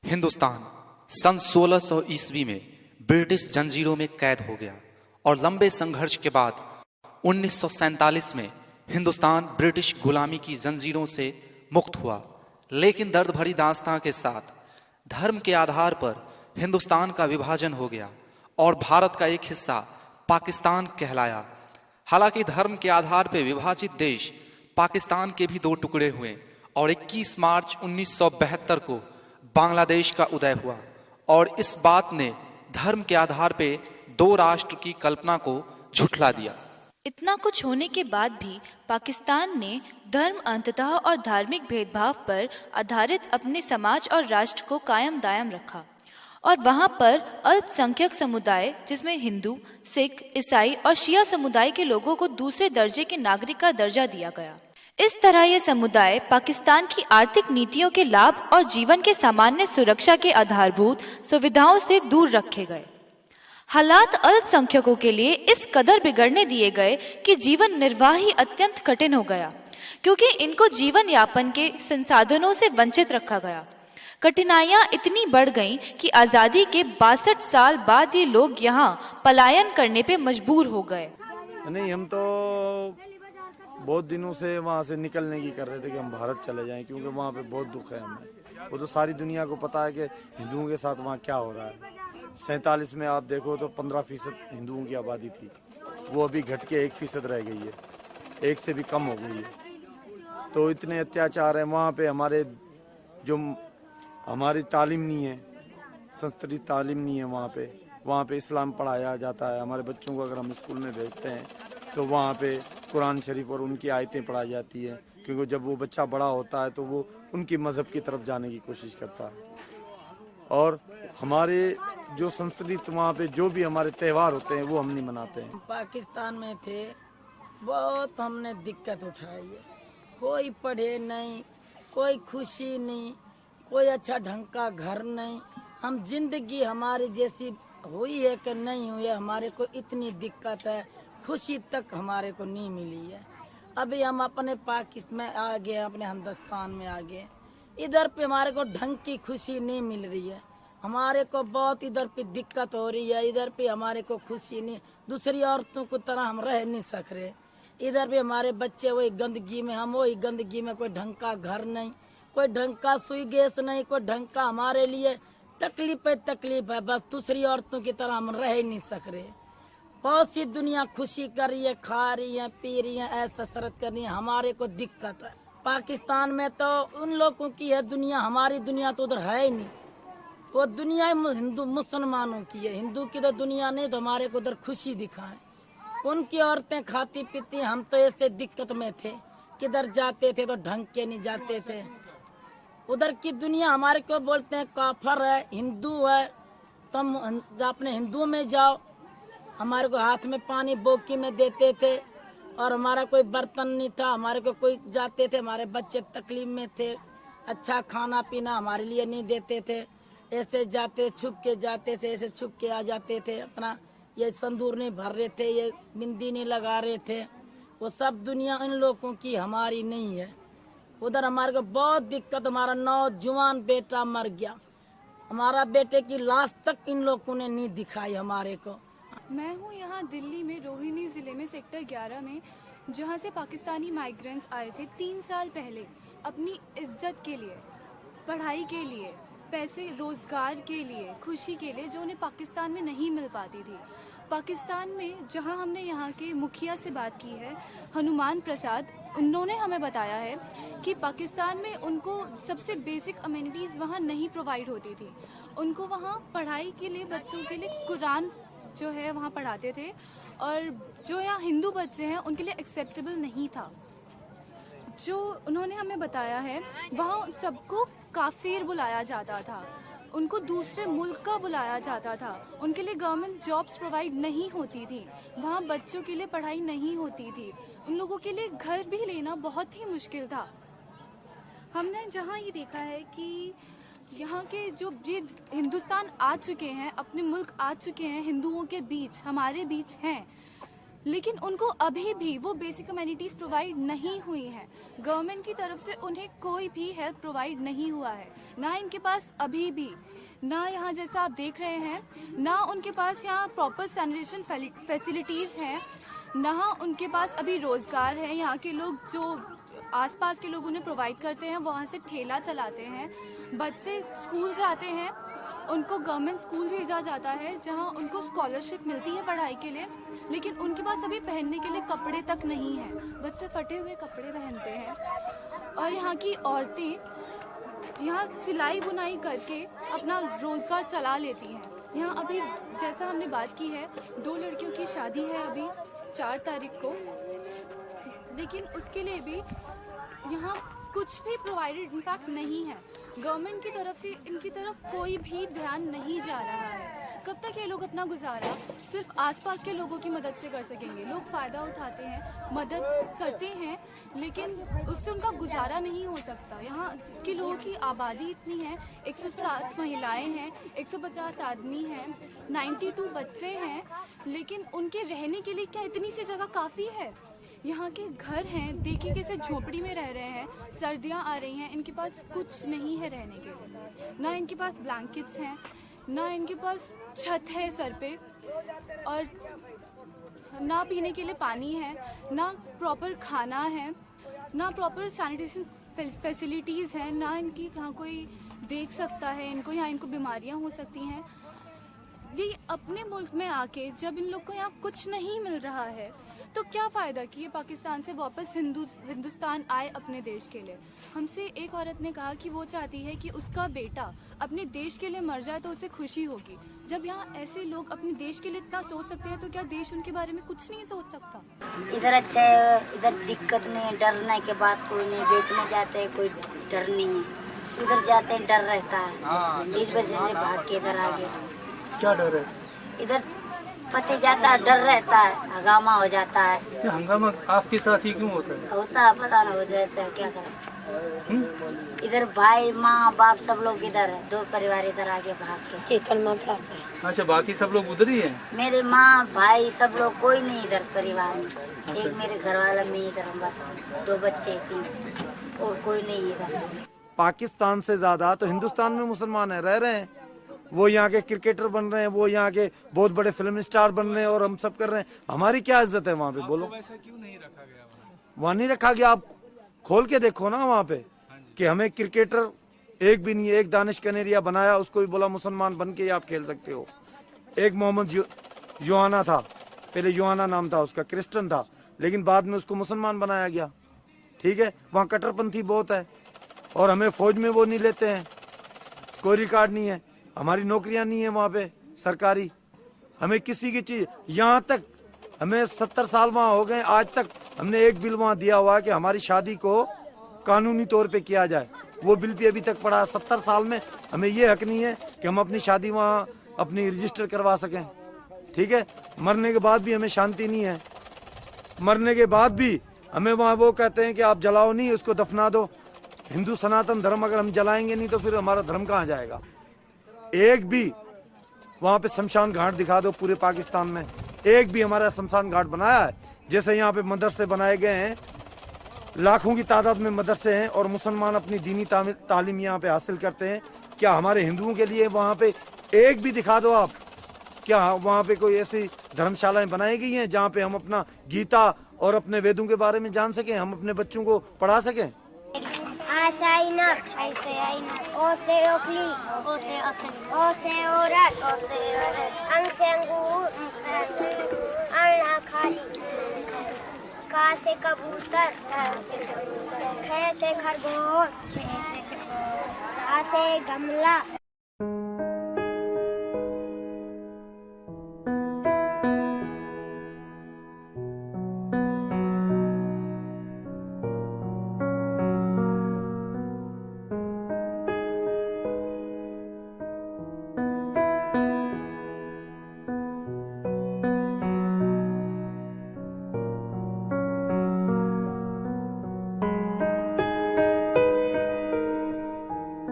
हिंदुस्तान सन 1600 ईस्वी में ब्रिटिश जंजीरों में कैद हो गया और लंबे संघर्ष के बाद 1947 में हिंदुस्तान ब्रिटिश गुलामी की जंजीरों से मुक्त हुआ। लेकिन दर्द भरी दास्तां के साथ धर्म के आधार पर हिंदुस्तान का विभाजन हो गया और भारत का एक हिस्सा पाकिस्तान कहलाया। हालांकि धर्म के आधार पर विभाजित देश पाकिस्तान के भी दो टुकड़े हुए और 21 मार्च 1972 को बांग्लादेश का उदय हुआ और इस बात ने धर्म के आधार पर दो राष्ट्र की कल्पना को झुठला दिया। इतना कुछ होने के बाद भी पाकिस्तान ने धर्म अंततः और धार्मिक भेदभाव पर आधारित अपने समाज और राष्ट्र को कायम दायम रखा और वहां पर अल्पसंख्यक समुदाय जिसमें हिंदू, सिख, ईसाई और शिया समुदाय के लोगों को दूसरे दर्जे के नागरिक का दर्जा दिया गया। इस तरह ये समुदाय पाकिस्तान की आर्थिक नीतियों के लाभ और जीवन के सामान्य सुरक्षा के आधारभूत सुविधाओं से दूर रखे गए। हालात अल्पसंख्यकों के लिए इस कदर बिगड़ने दिए गए कि जीवन निर्वाह ही अत्यंत कठिन हो गया, क्योंकि इनको जीवन यापन के संसाधनों से वंचित रखा गया। कठिनाइयां इतनी बढ़ गईं कि आजादी के 62 साल बाद ये लोग यहाँ पलायन करने पे मजबूर हो गए। नहीं, हम तो बहुत दिनों से वहाँ से निकलने की कर रहे थे कि हम भारत चले जाएं, क्योंकि वहाँ पे बहुत दुख है हमें। वो तो सारी दुनिया को पता है कि हिंदुओं के साथ वहाँ क्या हो रहा है। 47 में आप देखो तो 15% हिंदुओं की आबादी थी, वो अभी घट के 1% रह गई है, 1 से भी कम हो गई है। तो इतने अत्याचार हैं वहाँ पे। हमारी तालीम नहीं है, संस्कृत तालीम नहीं है वहाँ पे इस्लाम पढ़ाया जाता है। हमारे बच्चों को अगर हम स्कूल में भेजते हैं तो वहाँ पे कुरान शरीफ और उनकी आयतें पढ़ाई जाती है, क्योंकि जब वो बच्चा बड़ा होता है तो वो उनकी मज़हब की तरफ जाने की कोशिश करता है। और हमारे जो संस्कृत वहाँ पे जो भी हमारे त्यौहार होते हैं वो हम नहीं मनाते हैं। पाकिस्तान में थे, बहुत हमने दिक्कत उठाई है। कोई पढ़े नहीं, कोई खुशी नहीं, कोई अच्छा ढंग का घर नहीं। हम जिंदगी हमारी जैसी हुई है कि नहीं हुई है, हमारे को इतनी दिक्कत है, खुशी तक हमारे को नहीं मिली है। अभी हम अपने पाकिस्तान में आ गए, अपने हिंदुस्तान में आ गए। इधर पे हमारे को ढंग की खुशी नहीं मिल रही है, हमारे को बहुत इधर पे दिक्कत हो रही है। इधर पे हमारे को खुशी नहीं, दूसरी औरतों की तरह हम रह नहीं सक रहे। इधर पे हमारे बच्चे वही गंदगी में, हम वही गंदगी में। कोई ढंग का घर नहीं, कोई ढंग का सुई गैस नहीं, कोई ढंग का हमारे लिए तकलीफ है। बस दूसरी औरतों की तरह हम रह नहीं सक रहे। बहुत सी दुनिया खुशी कर रही है, खा रही है, पी रही है, ऐसा शरत कर रही है, हमारे को दिक्कत है। पाकिस्तान में तो उन लोगों की है दुनिया, हमारी दुनिया तो उधर है ही नहीं। वो दुनिया हिंदू मुसलमानों की है, हिंदू की तो दुनिया नहीं। तो हमारे को उधर खुशी दिखाए, उनकी औरतें खाती पीती। हम तो ऐसे दिक्कत में थे, किधर जाते थे तो ढंग के नहीं जाते थे। उधर की दुनिया हमारे को बोलते हैं काफर है, हिंदू है, तुम अपने हिंदुओं में जाओ। हमारे को हाथ में पानी बोकी में देते थे और हमारा कोई बर्तन नहीं था। हमारे को कोई जाते थे, हमारे बच्चे तकलीफ में थे, अच्छा खाना पीना हमारे लिए नहीं देते थे। ऐसे जाते, छुप के जाते थे, ऐसे छुप के आ जाते थे। अपना ये संदूर नहीं भर रहे थे, ये बिंदी नहीं लगा रहे थे। वो सब दुनिया इन लोगों की, हमारी नहीं है। उधर हमारे को बहुत दिक्कत। हमारा नौजवान बेटा मर गया, हमारा बेटे की लाश तक इन लोगों ने नहीं दिखाई हमारे को। मैं हूँ यहाँ दिल्ली में रोहिणी ज़िले में सेक्टर 11 में, जहाँ से पाकिस्तानी माइग्रेंट्स आए थे 3 साल पहले अपनी इज्जत के लिए, पढ़ाई के लिए, पैसे रोज़गार के लिए, खुशी के लिए, जो उन्हें पाकिस्तान में नहीं मिल पाती थी। पाकिस्तान में जहाँ हमने यहाँ के मुखिया से बात की है, हनुमान प्रसाद, उन्होंने हमें बताया है कि पाकिस्तान में उनको सबसे बेसिक अमेनिटीज़ वहाँ नहीं प्रोवाइड होती थी। उनको वहाँ पढ़ाई के लिए, बच्चों के लिए कुरान जो है वहाँ पढ़ाते थे, और जो यहाँ हिंदू बच्चे हैं उनके लिए एक्सेप्टेबल नहीं था। जो उन्होंने हमें बताया है, वहाँ सबको काफिर बुलाया जाता था, उनको दूसरे मुल्क का बुलाया जाता था, उनके लिए गवर्नमेंट जॉब्स प्रोवाइड नहीं होती थी, वहाँ बच्चों के लिए पढ़ाई नहीं होती थी, उन लोगों के लिए घर भी लेना बहुत ही मुश्किल था। हमने जहाँ ये देखा है कि यहाँ के जो वृद्ध हिंदुस्तान आ चुके हैं, अपने मुल्क आ चुके हैं, हिंदुओं के बीच, हमारे बीच हैं, लेकिन उनको अभी भी वो बेसिक कम्युनिटीज़ प्रोवाइड नहीं हुई हैं। गवर्नमेंट की तरफ से उन्हें कोई भी हेल्प प्रोवाइड नहीं हुआ है, ना इनके पास अभी भी, ना यहाँ जैसा आप देख रहे हैं, ना उनके पास यहाँ प्रॉपर सैनिटेशन फैसिलिटीज़ हैं, ना उनके पास अभी रोज़गार है। यहाँ के लोग जो आसपास के लोग उन्हें प्रोवाइड करते हैं, वहाँ से ठेला चलाते हैं। बच्चे स्कूल जाते हैं, उनको गवर्नमेंट स्कूल भेजा जाता है जहाँ उनको स्कॉलरशिप मिलती है पढ़ाई के लिए, लेकिन उनके पास अभी पहनने के लिए कपड़े तक नहीं हैं। बच्चे फटे हुए कपड़े पहनते हैं। और यहाँ की औरतें यहाँ सिलाई बुनाई करके अपना रोज़गार चला लेती हैं। यहाँ अभी जैसा हमने बात की है, 2 लड़कियों की शादी है अभी 4 तारीख को, लेकिन उसके लिए भी यहाँ कुछ भी प्रोवाइडेड इनफैक्ट नहीं है। गवर्नमेंट की तरफ से इनकी तरफ कोई भी ध्यान नहीं जा रहा है। कब तक ये लोग अपना गुजारा सिर्फ आसपास के लोगों की मदद से कर सकेंगे? लोग फ़ायदा उठाते हैं, मदद करते हैं, लेकिन उससे उनका गुजारा नहीं हो सकता। यहाँ के लोगों की आबादी इतनी है, 160 महिलाएं हैं, 150 आदमी हैं, 92 बच्चे हैं, लेकिन उनके रहने के लिए क्या इतनी सी जगह काफ़ी है? यहाँ के घर हैं, देखिए कैसे झोपड़ी में रह रहे हैं, सर्दियाँ आ रही हैं, इनके पास कुछ नहीं है रहने के लिए। ना इनके पास ब्लैंकेट्स हैं, ना इनके पास छत है सर पे, और ना पीने के लिए पानी है, ना प्रॉपर खाना है, ना प्रॉपर सैनिटेशन फैसिलिटीज़ हैं, ना इनकी यहाँ कोई देख सकता है इनको, यहाँ इनको बीमारियाँ हो सकती हैं। ये अपने मुल्क में आके जब इन लोग को यहाँ कुछ नहीं मिल रहा है, तो क्या फ़ायदा कि ये पाकिस्तान से वापस हिंदुस्तान आए अपने देश के लिए। हमसे एक औरत ने कहा कि वो चाहती है कि उसका बेटा अपने देश के लिए मर जाए तो उसे खुशी होगी। जब यहाँ ऐसे लोग अपने देश के लिए इतना सोच सकते हैं, तो क्या देश उनके बारे में कुछ नहीं सोच सकता? इधर अच्छा है, इधर दिक्कत नहीं है, डरने के बाद कोई नहीं, बेचने जाते हैं कोई डर नहीं है, उधर जाते हैं डर रहता है, इस वजह से भाग के इधर आ गए। क्या डर है? इधर पति जाता है, डर रहता है, हंगामा हो जाता है। ये हंगामा आपके साथ ही क्यों होता है? होता है, पता नहीं हो जाता है, क्या करें। इधर भाई माँ बाप सब लोग इधर है, 2 परिवार इधर आगे भाग के कलमा पढ़ाते हैं। अच्छा, बाकी सब लोग उधर ही हैं? मेरे माँ भाई सब लोग, कोई नहीं इधर परिवार में। एक मेरे घर वाला में इधर, बस 2 बच्चे 3, और कोई नहीं इधर। पाकिस्तान से ज्यादा तो हिंदुस्तान में मुसलमान है, रह रहे हैं। वो यहाँ के क्रिकेटर बन रहे हैं, वो यहाँ के बहुत बड़े फिल्म स्टार बन रहे हैं, और हम सब कर रहे हैं। हमारी क्या इज्जत है वहाँ पे? बोलो, वैसा क्यों नहीं रखा गया? वहाँ नहीं रखा गया। आप खोल के देखो ना वहाँ पे कि हमें क्रिकेटर एक भी नहीं, एक दानिश कनेरिया बनाया, उसको भी बोला मुसलमान बन के आप खेल सकते हो। एक मोहम्मद योहाना था, पहले योहाना नाम था उसका, क्रिश्चियन था, लेकिन बाद में उसको मुसलमान बनाया गया। ठीक है, वहाँ कट्टरपंथी बहुत है, और हमें फौज में वो नहीं लेते हैं, कोई रिकॉर्ड नहीं है, हमारी नौकरियां नहीं है वहाँ पे सरकारी, हमें किसी की चीज, यहाँ तक हमें 70 साल वहाँ हो गए, आज तक हमने एक बिल वहाँ दिया हुआ है कि हमारी शादी को कानूनी तौर पे किया जाए। वो बिल भी अभी तक पड़ा है। 70 साल में हमें ये हक नहीं है कि हम अपनी शादी वहाँ अपनी रजिस्टर करवा सकें। ठीक है, मरने के बाद भी हमें शांति नहीं है, मरने के बाद भी हमें वहाँ वो कहते हैं कि आप जलाओ नहीं, उसको दफना दो। हिंदू सनातन धर्म अगर हम जलाएंगे नहीं तो फिर हमारा धर्म कहाँ जाएगा? एक भी वहाँ पे शमशान घाट दिखा दो पूरे पाकिस्तान में, एक भी हमारा शमशान घाट बनाया है? जैसे यहाँ पे मदरसे बनाए गए हैं, लाखों की तादाद में मदरसे हैं, और मुसलमान अपनी दीनी तालीम यहाँ पे हासिल करते हैं। क्या हमारे हिंदुओं के लिए वहाँ पे एक भी दिखा दो आप? क्या वहाँ पे कोई ऐसी धर्मशालाएं बनाई गई हैं जहाँ पे हम अपना गीता और अपने वेदों के बारे में जान सकें, हम अपने बच्चों को पढ़ा सकें? A से ऐनक, ओ से ओखली, ओ से औरत, अंग से अंगूर, अण्णा खाली, का से कबूतर, ख से खरगोश, आ से गमला।